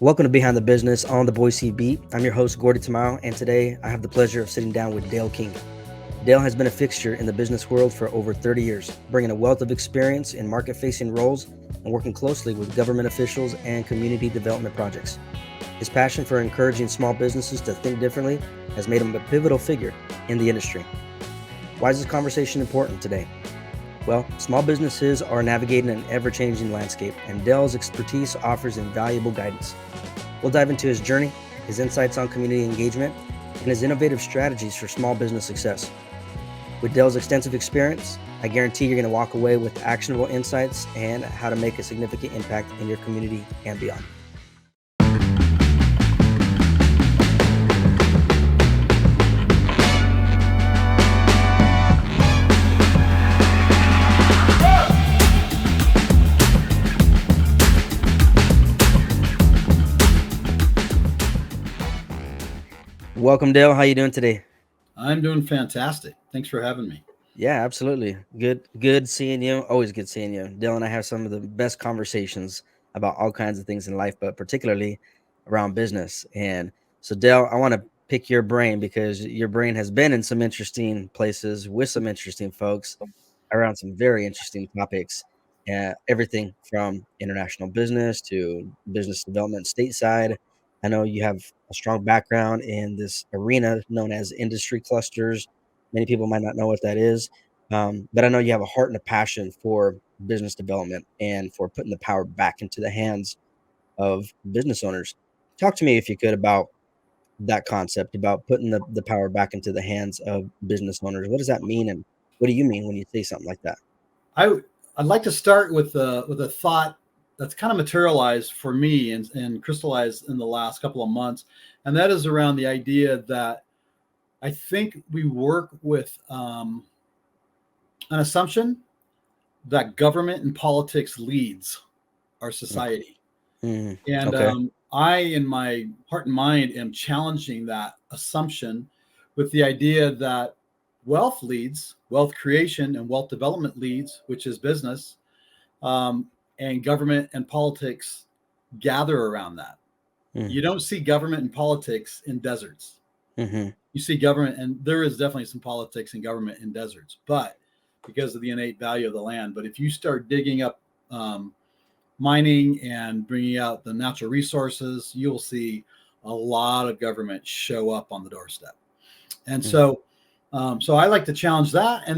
Welcome to Behind the Business on the Boise Beat. I'm your host, Gordie Tamayo, and today I have the pleasure of sitting down with Dale King. Dale has been a fixture in the business world for over 30 years, bringing a wealth of experience in market-facing roles and working closely with government officials and community development projects. His passion for encouraging small businesses to think differently has made him a pivotal figure in the industry. Why is this conversation important today? Well, small businesses are navigating an ever-changing landscape, and Dale's expertise offers invaluable guidance. We'll dive into his journey, his insights on community engagement, and his innovative strategies for small business success. With Dale's extensive experience, I guarantee you're going to walk away with actionable insights and how to make a significant impact in your community and beyond. Welcome, Dale. How you doing today? I'm doing fantastic. Thanks for having me. Yeah, absolutely. Good seeing you. Always good seeing you. Dale and I have some of the best conversations about all kinds of things in life, but particularly around business. And so, Dale, I want to pick your brain because your brain has been in some interesting places with some interesting folks around some very interesting topics. Everything from international business to business development stateside. I know you have a strong background in this arena known as industry clusters. Many people might not know what that is, but I know you have a heart and a passion for business development and for putting the power back into the hands of business owners. Talk to me, if you could, about that concept, about putting the power back into the hands of business owners. What does that mean, and what do you mean when you say something like that? I I'd like to start with a thought that's kind of materialized for me and crystallized in the last couple of months, and that is around the idea that I think we work with an assumption that government and politics leads our society, and Okay. I, in my heart and mind, am challenging that assumption with the idea that wealth leads, wealth creation and wealth development leads, which is business, and government and politics gather around that. Mm, You don't see government and politics in deserts. mhm, You see government, and there is definitely some politics and government in deserts, but because of the innate value of the land. But if you start digging up mining and bringing out the natural resources, you'll see a lot of government show up on the doorstep. And mm, so I like to challenge that,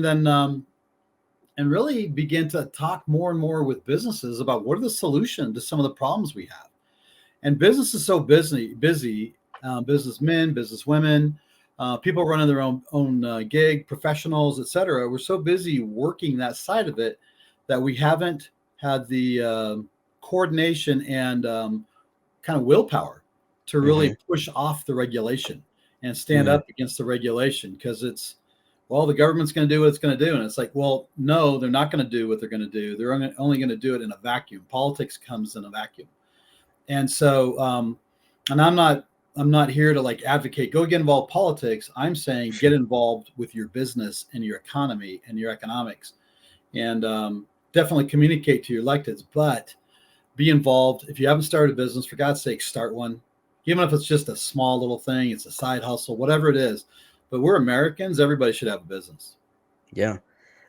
and really begin to talk more and more with businesses about what are the solution to some of the problems we have. And business is so busy. Businessmen, businesswomen, people running their own gig, professionals, etc. We're so busy working that side of it that we haven't had the coordination and kind of willpower to really mhm, push off the regulation and stand mm, up against the regulation, because it's, well, the government's going to do what it's going to do. And it's like, well, no, they're not going to do what they're going to do. They're only going to do it in a vacuum. Politics comes in a vacuum. And so, and I'm not here to like advocate, go get involved in politics. I'm saying get involved with your business and your economy and your economics, and definitely communicate to your electeds, but be involved. If you haven't started a business, for God's sake, start one. Even if it's just a small little thing, it's a side hustle, whatever it is. But we're Americans. Everybody should have a business. yeah.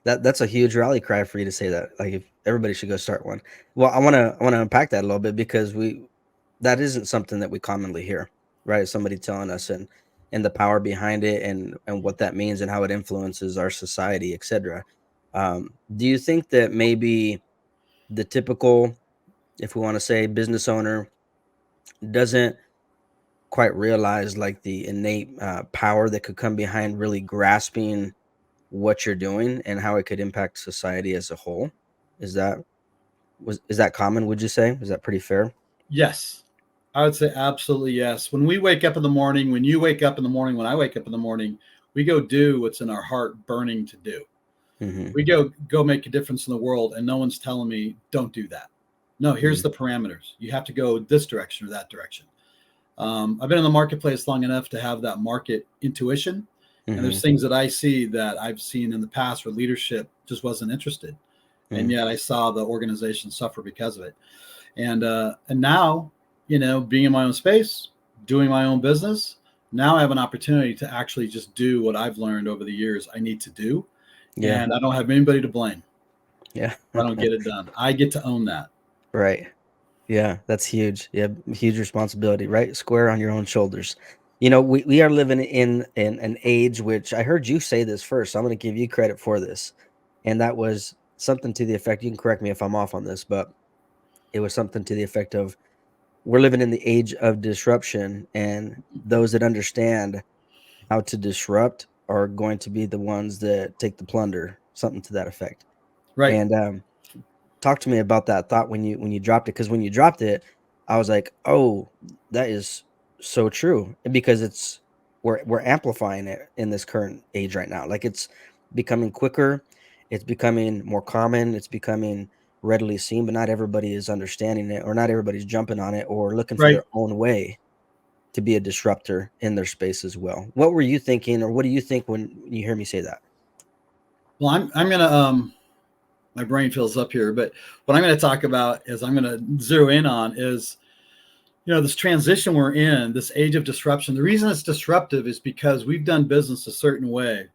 That's a huge rally cry for you to say that. Like, if everybody should go start one. Well, I wanna unpack that a little bit because we that isn't something that we commonly hear, right? Somebody telling us and the power behind it and what that means and how it influences our society, etc. Do you think that maybe the typical, if we want to say, business owner doesn't quite realize like the innate power that could come behind really grasping what you're doing and how it could impact society as a whole? Is that is that common, would you say? Is that pretty fair? Yes, I would say absolutely yes. When we wake up in the morning, when you wake up in the morning, when I wake up in the morning, we go do what's in our heart burning to do. Mhm. We go make a difference in the world, and no one's telling me don't do that. No, here's Mhm. the parameters. You have to go this direction or that direction. I've been in the marketplace long enough to have that market intuition, and there's Mhm. things that I see that I've seen in the past where leadership just wasn't interested, and Mhm. yet I saw the organization suffer because of it. And now, being in my own space, doing my own business. Now I have an opportunity to actually just do what I've learned over the years I need to do. Yeah. And I don't have anybody to blame Yeah. if I don't get it done. I get to own that. Right. Yeah, that's huge. Yeah, huge responsibility, right? Square on your own shoulders. We are living in an age which I heard you say this first. So I'm going to give you credit for this. And that was something to the effect, you can correct me if I'm off on this, but it was something to the effect of we're living in the age of disruption, and those that understand how to disrupt are going to be the ones that take the plunder, something to that effect. Right. And talk to me about that thought when you dropped it, because when you dropped it, I was like, oh, that is so true, because we're amplifying it in this current age right now. Like, it's becoming quicker, it's becoming more common, it's becoming readily seen, but not everybody is understanding it, or not everybody's jumping on it or looking for Right. their own way to be a disruptor in their space as well. What were you thinking, or what do you think when you hear me say that? Well, I'm going to, my brain fills up here, but what I'm going to talk about is I'm going to zero in on is, this transition we're in, this age of disruption. The reason it's disruptive is because we've done business a certain way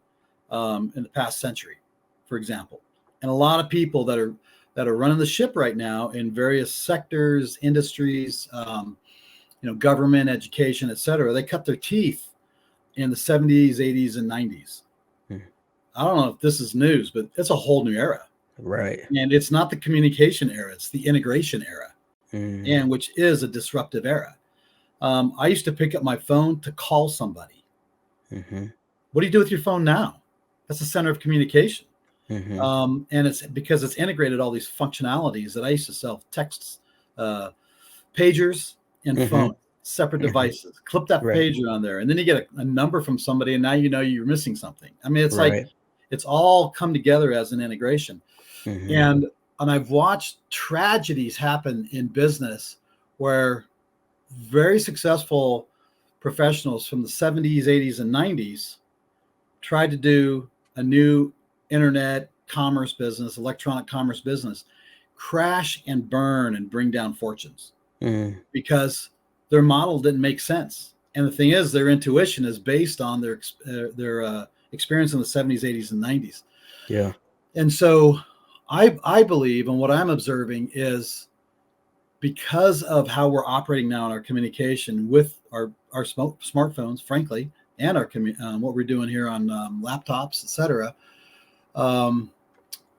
in the past century, for example, and a lot of people that are running the ship right now in various sectors, industries, government, education, et cetera. They cut their teeth in the 70s, 80s, and 90s. Hmm. I don't know if this is news, but it's a whole new era. Right. And it's not the communication era, it's the integration era, and which is a disruptive era. I used to pick up my phone to call somebody. Mm-hmm. What do you do with your phone now? That's the center of communication. Mm-hmm. And it's because it's integrated all these functionalities that I used to sell: texts, pagers, and Mm-hmm. phone, separate Mm-hmm. devices. Clip that Right. pager on there, and then you get a number from somebody, and now you're missing something. I mean, it's like Right. it's all come together as an integration. Mm-hmm. And I've watched tragedies happen in business where very successful professionals from the 70s, 80s, and 90s tried to do a new internet commerce business, electronic commerce business, crash and burn and bring down fortunes Mm-hmm. because their model didn't make sense. And the thing is, their intuition is based on their experience in the 70s, 80s, and 90s. Yeah. And so I believe, and what I'm observing is, because of how we're operating now in our communication with our smartphones, frankly, and our what we're doing here on laptops, etc.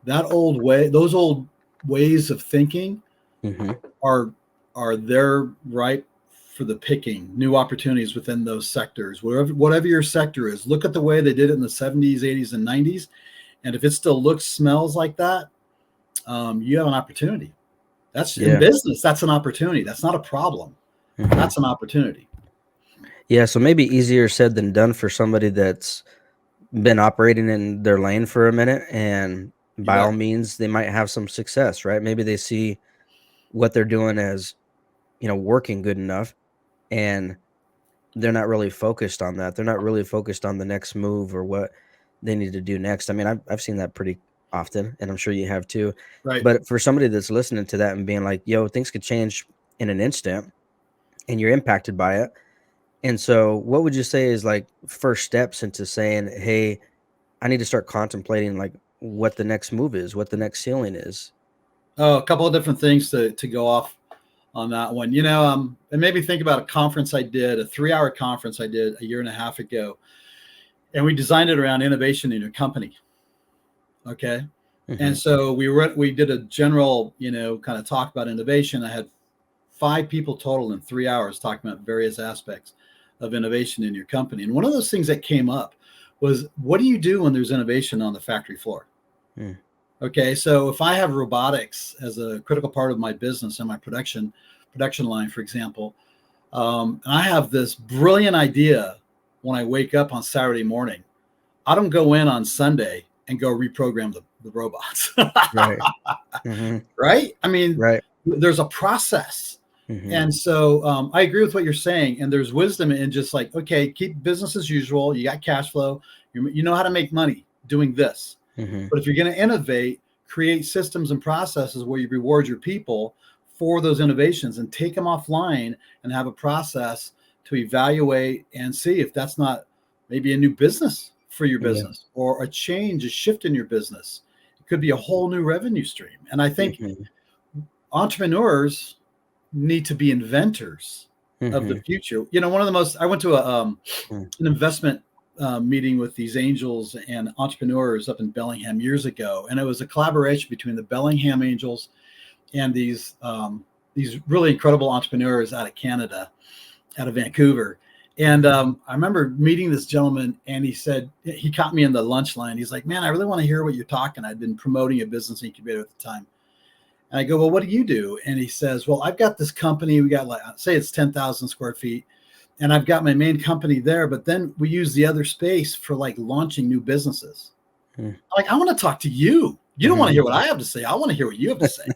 Those old ways of thinking Mm-hmm. are there ripe for the picking. New opportunities within those sectors, whatever your sector is. Look at the way they did it in the 70s, 80s, and 90s, and if it still looks, smells like that, you have an opportunity. That's in Yeah. business. That's an opportunity. That's not a problem. Mm-hmm. That's an opportunity. Yeah. So maybe easier said than done for somebody that's been operating in their lane for a minute, and You by all bet. means, they might have some success, right? Maybe they see what they're doing as, working good enough, and they're not really focused on that. They're not really focused on the next move or what they need to do next. I mean, I've seen that pretty often, and I'm sure you have too. Right. But for somebody that's listening to that and being like, yo, things could change in an instant and you're impacted by it. And so what would you say is like first steps into saying, hey, I need to start contemplating like what the next move is, what the next ceiling is? Oh, a couple of different things to go off on that one. And maybe think about a conference I did, a 3-hour conference I did a year and a half ago, and we designed it around innovation in your company. Okay. Mm-hmm. And so we did a general, kind of talk about innovation. I had 5 people total in 3 hours talking about various aspects of innovation in your company. And one of those things that came up was, what do you do when there's innovation on the factory floor? Mm. Okay, so if I have robotics as a critical part of my business and my production line, for example, and I have this brilliant idea when I wake up on Saturday morning, I don't go in on Sunday and go reprogram the robots. Right. Mm-hmm. Right? I mean, Right. there's a process. Mm-hmm. And so I agree with what you're saying. And there's wisdom in just like, okay, keep business as usual. You got cash flow. You know how to make money doing this. Mm-hmm. But if you're going to innovate, create systems and processes where you reward your people for those innovations and take them offline and have a process to evaluate and see if that's not maybe a new business for your Yeah. business or a change, a shift in your business. It could be a whole new revenue stream. And I think Mm-hmm. entrepreneurs need to be inventors of the Mm-hmm. future. One of the most, I went to an investment meeting with these angels and entrepreneurs up in Bellingham years ago. And it was a collaboration between the Bellingham Angels and these really incredible entrepreneurs out of Canada, out of Vancouver. And I remember meeting this gentleman, and he caught me in the lunch line. He's like, "Man, I really want to hear what you're talking." I'd been promoting a business incubator at the time. And I go, "Well, what do you do?" And he says, "Well, I've got this company. We got, like, say it's 10,000 square feet. And I've got my main company there, but then we use the other space for like launching new businesses." Like, I want to talk to you. You don't want to Mm-hmm. hear what I have to say. I want to hear what you have to say.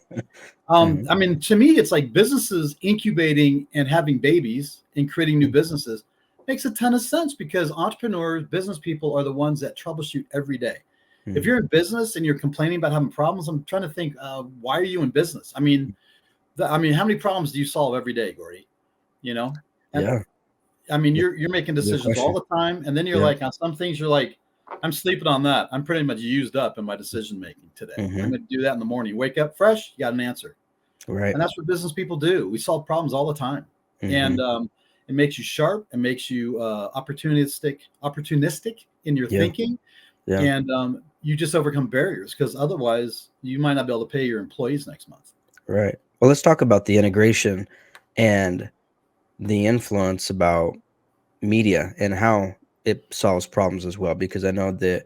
Mm-hmm. I mean, to me, it's like businesses incubating and having babies and creating new businesses makes a ton of sense, because entrepreneurs, business people are the ones that troubleshoot every day. If you're in business and you're complaining about having problems, I'm trying to think, why are you in business? I mean, how many problems do you solve every day, Gordie? And Yeah. I mean, Good you're making good decisions all question. the time, and then you're Yeah. like, on some things, you're like, I'm sleeping on that. I'm pretty much used up in my decision making today. I'm Mm-hmm. going to do that in the morning. Wake up fresh, you got an answer. Right. And that's what business people do. We solve problems all the time, Mm-hmm. and it makes you sharp. It makes you opportunistic in your Yeah. thinking, Yeah. and you just overcome barriers, because otherwise you might not be able to pay your employees next month. Right. Well, let's talk about the integration and the influence about media and how it solves problems as well, because I know that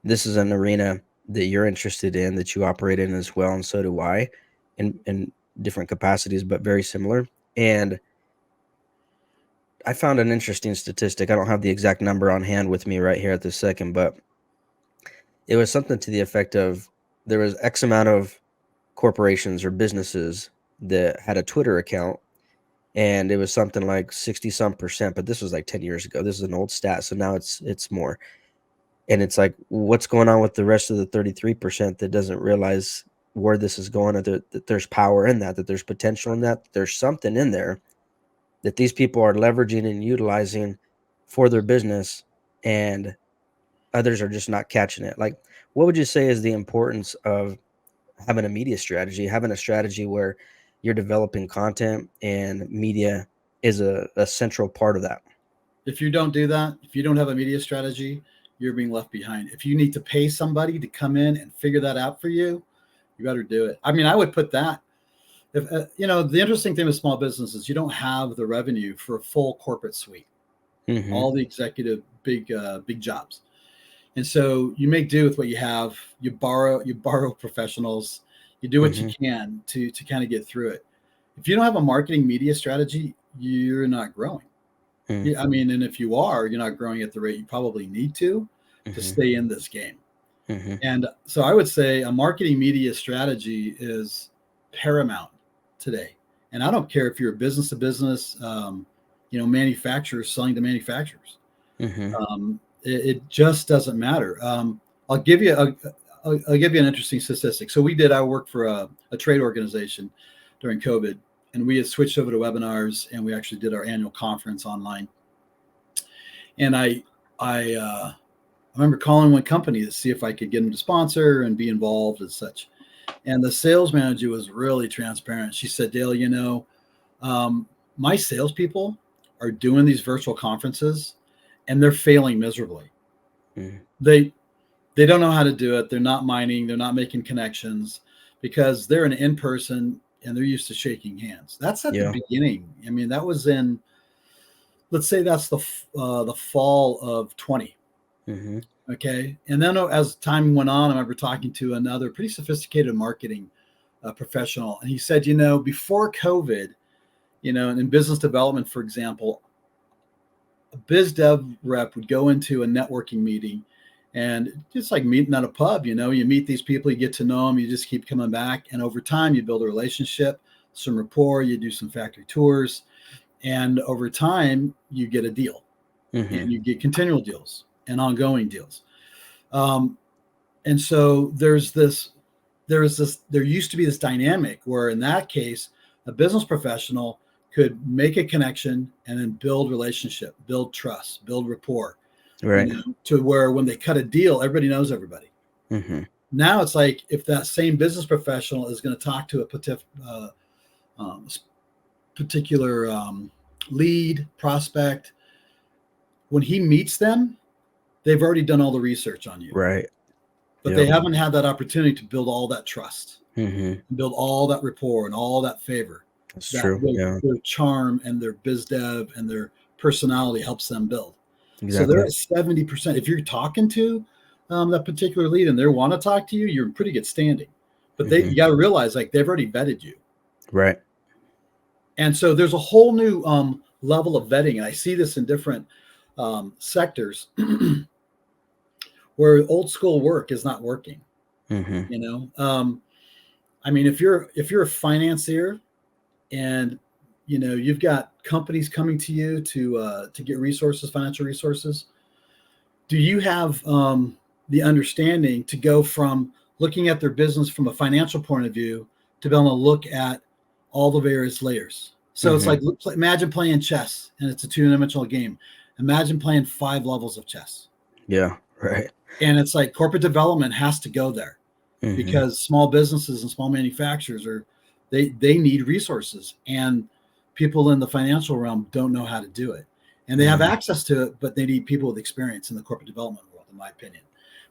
this is an arena that you're interested in, that you operate in as well, and so do I, in different capacities, but very similar. And I found an interesting statistic. I don't have the exact number on hand with me right here at this second, but it was something to the effect of there was X amount of corporations or businesses that had a Twitter account, and it was something like 60 some percent, but this was like 10 years ago. This is an old stat, so now it's more. And it's like, what's going on with the rest of the 33% that doesn't realize where this is going, or that there's power in that, that there's potential in that, there's something in there that these people are leveraging and utilizing for their business, and others are just not catching it. Like, what would you say is the importance of having a media strategy, having a strategy where you're developing content and media is a central part of that? If you don't do that, if you don't have a media strategy, you're being left behind. If you need to pay somebody to come in and figure that out for you, you better do it. I mean, I would put that. If the interesting thing with small businesses, you don't have the revenue for a full corporate suite, Mm-hmm. all the executive big jobs, and so you make do with what you have. You borrow professionals. You do what you Mm-hmm. can to kind of get through it. If you don't have a marketing media strategy, you're not growing. Mm-hmm. Yeah, I mean, and if you are, you're not growing at the rate you probably need to Mm-hmm. stay in this game. Mm-hmm. And so I would say a marketing media strategy is paramount today. And I don't care if you're a business to business, manufacturers selling to manufacturers. Mm-hmm. It just doesn't matter. I'll give you I'll give you an interesting statistic. So I worked for a trade organization during COVID, and we had switched over to webinars, and we actually did our annual conference online. And I remember calling one company to see if I could get them to sponsor and be involved and such. And the sales manager was really transparent. She said, "Dale, my salespeople are doing these virtual conferences, and they're failing miserably. Mm-hmm. They they don't know how to do it. They're not mining. They're not making connections, because they're an in person and they're used to shaking hands." That's at the Yeah. beginning. I mean, that was in, let's say that's the fall of 20. Mm-hmm. Okay. And then as time went on, I remember talking to another pretty sophisticated marketing professional. And he said, before COVID, and in business development, for example, a biz dev rep would go into a networking meeting, and just like meeting at a pub, you meet these people, you get to know them, you just keep coming back. And over time, you build a relationship, some rapport, you do some factory tours. And over time, you get a deal, Mm-hmm. and you get continual deals and ongoing deals. Um, and so there used to be this dynamic where, in that case, A business professional could make a connection and then build relationship, build trust, build rapport, Right. to where when they cut a deal, everybody knows everybody. Mm-hmm. Now it's like if that same business professional is going to talk to a um, particular lead prospect, when he meets them, they've already done all the research on you, Right. but they Yep. haven't had that opportunity to build all that trust, Mm-hmm. build all that rapport and all that favor That's that true. Yeah. their charm and their biz dev and their personality helps them build. So they're Exactly. at 70%. If you're talking to that particular lead and they want to talk to you, you're in pretty good standing. But Mm-hmm. you got to realize like they've already vetted you. Right. And so there's a whole new level of vetting. And I see this in different sectors where old school work is not working. Mm-hmm. I mean, if you're a financier and you've got companies coming to you to get resources, financial resources, do you have the understanding to go from looking at their business from a financial point of view to be able to look at all the various layers? So it's Mm-hmm. like imagine playing chess and it's a two-dimensional game. Imagine playing 5 levels of chess. Yeah. Right. And it's like corporate development has to go there Mm-hmm. because small businesses and small manufacturers they need resources, and people in the financial realm don't know how to do it, and they have Mm-hmm. access to it, but they need people with experience in the corporate development world, in my opinion.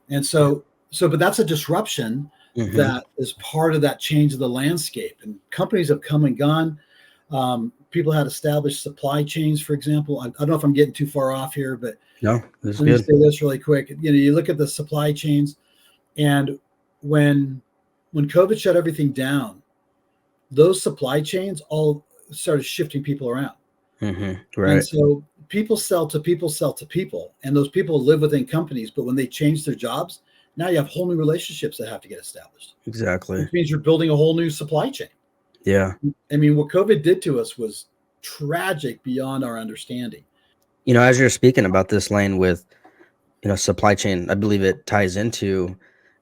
And so but that's a disruption Mm-hmm. that is part of that change of the landscape, and companies have come and gone. People had established supply chains, for example. I don't know if I'm getting too far off here, but No, this is let me good. say this really quick. You look at the supply chains, and when COVID shut everything down, those supply chains all started shifting people around. Mm-hmm. And Right. so people sell to people, sell to people, and those people live within companies. But when they change their jobs, now you have whole new relationships that have to get established, Exactly. which means you're building a whole new supply chain. Yeah. I mean, what COVID did to us was tragic beyond our understanding. As you're speaking about this, Lane, with supply chain, I believe it ties into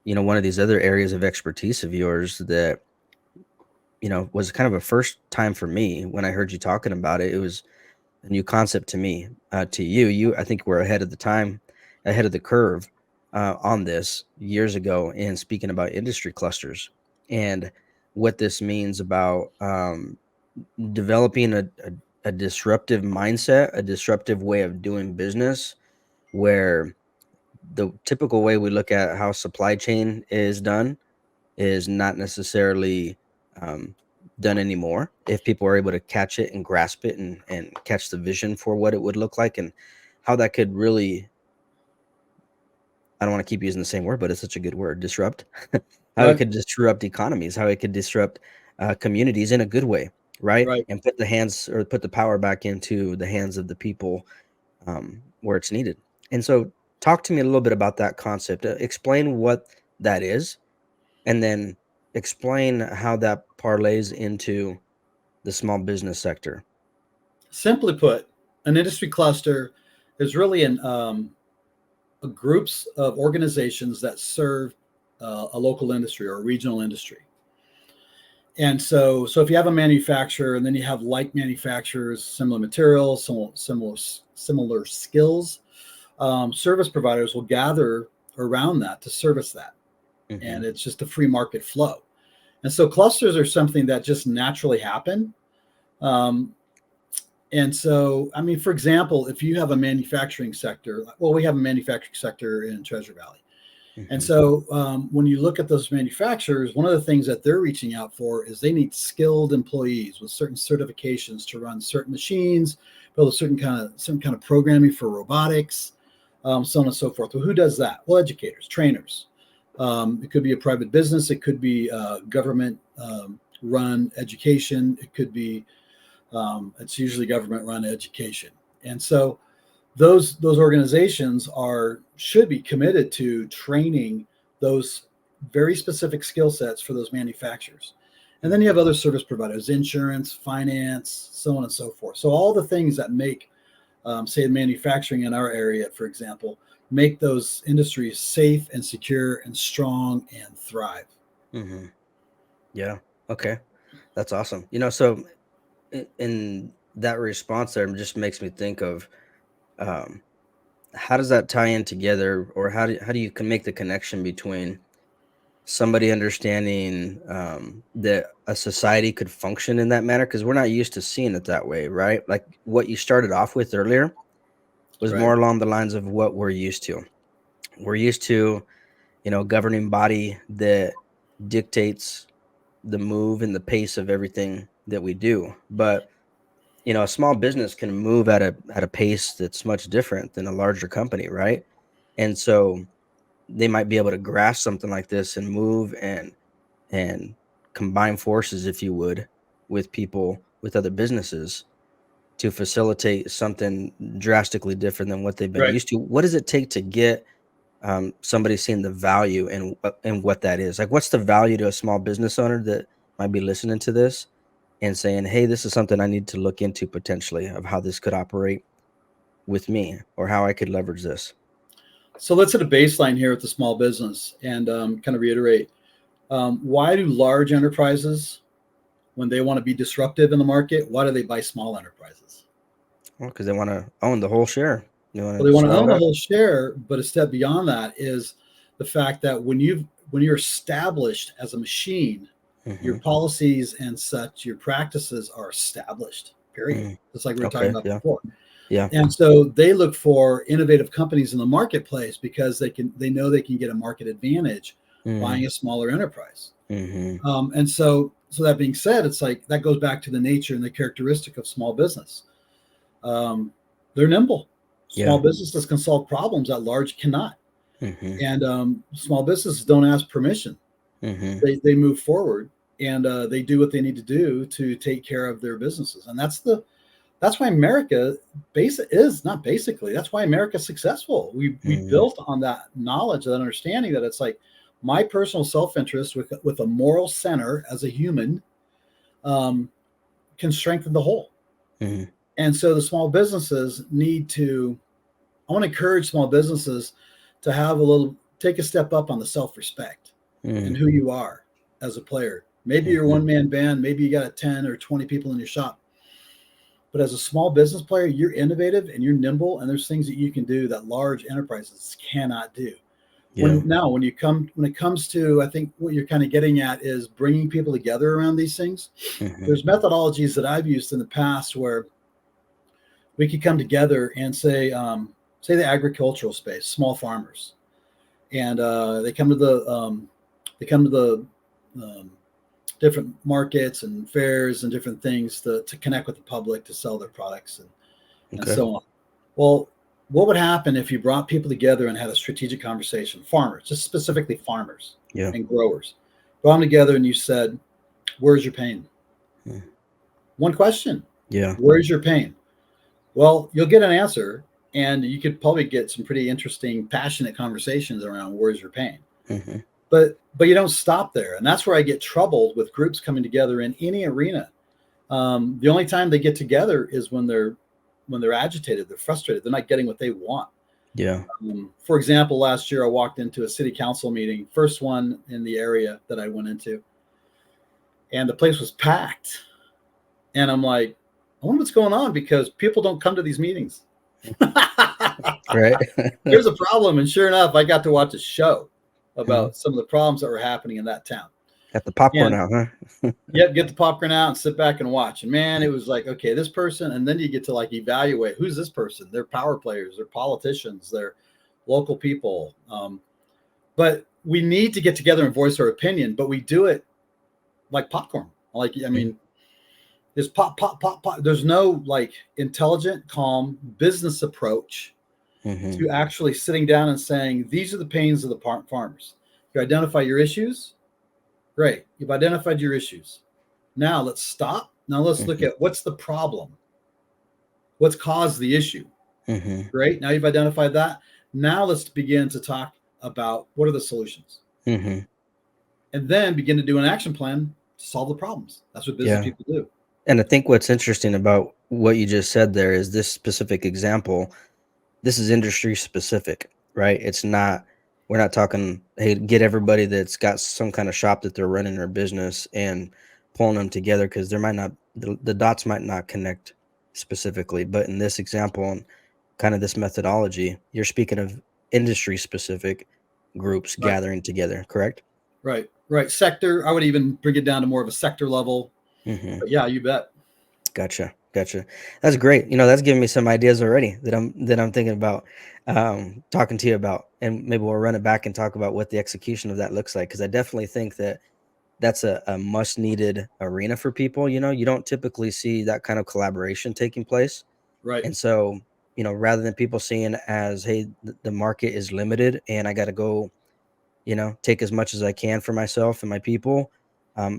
one of these other areas of expertise of yours that was kind of a first time for me when I heard you talking about it. It was a new concept to me. To you, I think we're ahead of the time, ahead of the curve on this years ago in speaking about industry clusters and what this means about developing a disruptive mindset, a disruptive way of doing business, where the typical way we look at how supply chain is done is not necessarily um, done anymore. If people are able to catch it and grasp it and catch the vision for what it would look like and how that could really, I don't want to keep using the same word, but it's such a good word, disrupt, how it Right, could disrupt economies, how it could disrupt communities in a good way, right? right. And put the power back into the hands of the people where it's needed. And so, talk to me a little bit about that concept. Explain what that is, and then explain how that parlays into the small business sector. Simply put, an industry cluster is really groups of organizations that serve a local industry or a regional industry. And so if you have a manufacturer and then you have like manufacturers, similar materials, similar skills, service providers will gather around that to service that. Hmm. And it's just a free market flow. And so clusters are something that just naturally happen. Um, and so, I mean, for example, if you have a manufacturing sector, well, we have a manufacturing sector in Treasure Valley. And Hmm. so when you look at those manufacturers, one of the things that they're reaching out for is they need skilled employees with certain certifications to run certain machines, build a certain kind of programming for robotics, so on and so forth. Well, who does that? Well, educators, trainers. It could be a private business. It could be government run education. It could be it's usually government run education. And so those organizations should be committed to training those very specific skill sets for those manufacturers. And then you Hmm. have other service providers, insurance, finance, so on and so forth. So all the things that make say manufacturing in our area, for example, make those industries safe and secure and strong and thrive. Hmm. Yeah. Okay. That's awesome. So in that response there just makes me think of, um, how does that tie in together, or how do you can make the connection between somebody understanding, that a society could function in that manner, because we're not used to seeing it that way, right? Like what you started off with earlier was more Right. along the lines of what we're used to. We're used to, governing body that dictates the move and the pace of everything that we do. But a small business can move at a pace that's much different than a larger company, right? And so they might be able to grasp something like this and move and combine forces, if you would, with people with other businesses to facilitate something drastically different than what they've been Right. used to. What does it take to get, somebody seeing the value in what that is? Like, what's the value to a small business owner that might be listening to this and saying, "Hey, this is something I need to look into potentially of how this could operate with me, or how I could leverage this." So let's hit a baseline here with the small business and kind of reiterate, why do large enterprises, when they want to be disruptive in the market, why do they buy small enterprises? Well, because they want to own the whole share. They Well, want they to want to swallow own it the up. whole share, but a step beyond that is the fact that when you're established as a machine, your Hmm. policies and such, your practices are established. Period. Hmm. Just like we were talking Okay. about Yeah. before. Yeah. And so they look for innovative companies in the marketplace because they know they can get a market advantage Hmm. buying a smaller enterprise. Hmm. And so that being said, it's like that goes back to the nature and the characteristic of small business. Um, they're nimble. Small Yeah. businesses can solve problems that large cannot. Hmm. And small businesses don't ask permission. Hmm. They move forward and they do what they need to do to take care of their businesses. And that's why America is not basically. That's why America's successful. We Hmm. built on that knowledge, that understanding that it's like my personal self interest with a moral center as a human um, can strengthen the whole. Hmm. And so the small businesses need to. I want to encourage small businesses to have a little take a step up on the self respect and Hmm. who you are as a player. Maybe you're a Hmm. one man band. Maybe you got a 10 or 20 people in your shop. But as a small business player, you're innovative and you're nimble, and there's things that you can do that large enterprises cannot do. Yeah. When it comes to, I think what you're kind of getting at is bringing people together around these things. Hmm. There's methodologies that I've used in the past where we could come together and say the agricultural space, small farmers, and they come to the um, different markets and fairs and different things to connect with the public to sell their products and Okay. so on. Well, what would happen if you brought people together and had a strategic conversation? Farmers, just specifically farmers Yeah. and growers, brought them together and you said, "Where's your pain?" Mm. One question: Yeah. "Where's your pain?" Well, you'll get an answer, and you could probably get some pretty interesting, passionate conversations around "Where's your pain?" Hmm. But you don't stop there, and that's where I get troubled with groups coming together in any arena. The only time they get together is when they're agitated, they're frustrated, they're not getting what they want. Yeah. For example, last year I walked into a city council meeting, first one in the area that I went into, and the place was packed. And I'm like, I wonder what's going on because people don't come to these meetings. Right. Here's a problem. And sure enough, I got to watch a show Mhm. about some of the problems that were happening in that town. Got the popcorn And out, huh? yep, get the popcorn out and sit back and watch. And man, it was like, okay, this person, and then you get to like evaluate who's this person. They're power players, they're politicians, they're local people. But we need to get together and voice our opinion, but we do it like popcorn. Like, I Mhm. mean, there's pop, pop, pop, pop. There's no like intelligent, calm business approach Mhm. to actually sitting down and saying, these are the pains of the farmers. You identify your issues. Great. You've identified your issues. Now let's stop. Now let's look Mhm. at what's the problem, what's caused the issue. Mhm. Great. Now you've identified that. Now let's begin to talk about what are the solutions Mhm. and then begin to do an action plan to solve the problems. That's what business Yeah. people do. And I think what's interesting about what you just said there is this specific example. This is industry specific, right? It's not. We're not talking. Hey, get everybody that's got some kind of shop that they're running or business and pulling them together, because there might not, the dots might not connect specifically. But in this example and kind of this methodology, you're speaking of industry specific groups Right. gathering together, correct? Right. Right. Sector. I would even bring it down to more of a sector level. Mm-hmm. But yeah, you bet. Gotcha. Gotcha. That's great. That's giving me some ideas already that I'm thinking about talking to you about, and maybe we'll run it back and talk about what the execution of that looks like. Because I definitely think that that's a must needed arena for people. You don't typically see that kind of collaboration taking place. Right. And so, rather than people seeing as, hey, the market is limited and I got to go, take as much as I can for myself and my people,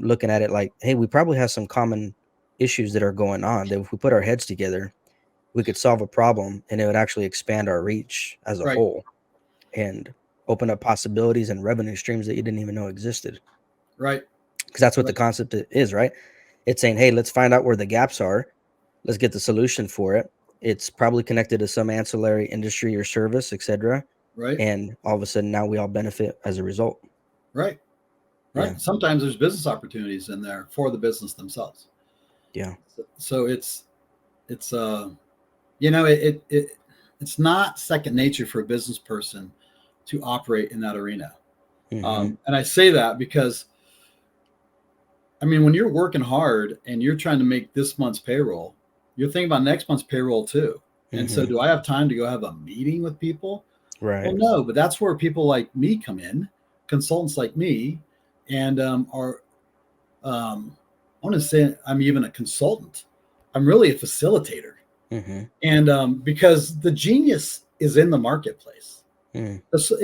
looking at it like, hey, we probably have some common issues that are going on that if we put our heads together, we could solve a problem, and it would actually expand our reach as a Right. whole and open up possibilities and revenue streams that you didn't even know existed. Right. Because that's what the Right. concept is, right? It's saying, hey, let's find out where the gaps are. Let's get the solution for it. It's probably connected to some ancillary industry or service, etc. Right. And all of a sudden now we all benefit as a result. Right. Yeah. Right. Sometimes there's business opportunities in there for the business themselves. Yeah. So it's it's not second nature for a business person to operate in that arena. Mm-hmm. And I say that because, I mean, when you're working hard and you're trying to make this month's payroll, you're thinking about next month's payroll too. And so, Mm-hmm. do I have time to go have a meeting with people? Right. Well, no, but that's where people like me come in, consultants like me, and are, I want to say I'm even a consultant. I'm really a facilitator. Mm-hmm. And because the genius is in the marketplace. Mm. So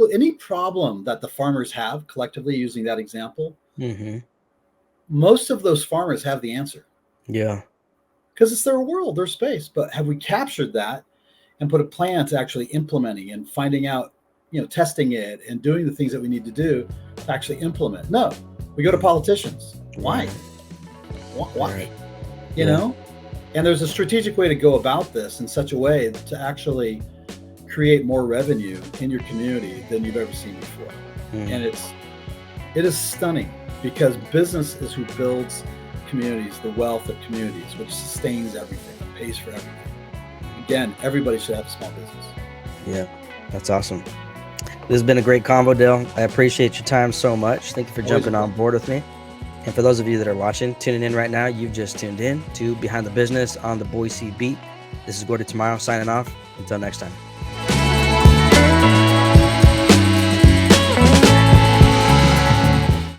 any problem that the farmers have collectively, using that example, Mm-hmm. most of those farmers have the answer Yeah. because it's their world, their space. But have we captured that and put a plan to actually implementing and finding out, testing it and doing the things that we need to do to actually implement? No, we go to politicians. Why? Why? Right. You know? And there's a strategic way to go about this in such a way to actually create more revenue in your community than you've ever seen before. Mm. And it is stunning, because business is who builds communities, the wealth of communities, which sustains everything, pays for everything. Again, everybody should have a small business. Yeah, that's awesome. This has been a great convo, Dale. I appreciate your time so much. Thank you for jumping on board with me. And for those of you that are watching, tuning in right now, you've just tuned in to Behind the Business on the Boise Beat. This is Gordie Tamayo signing off. Until next time.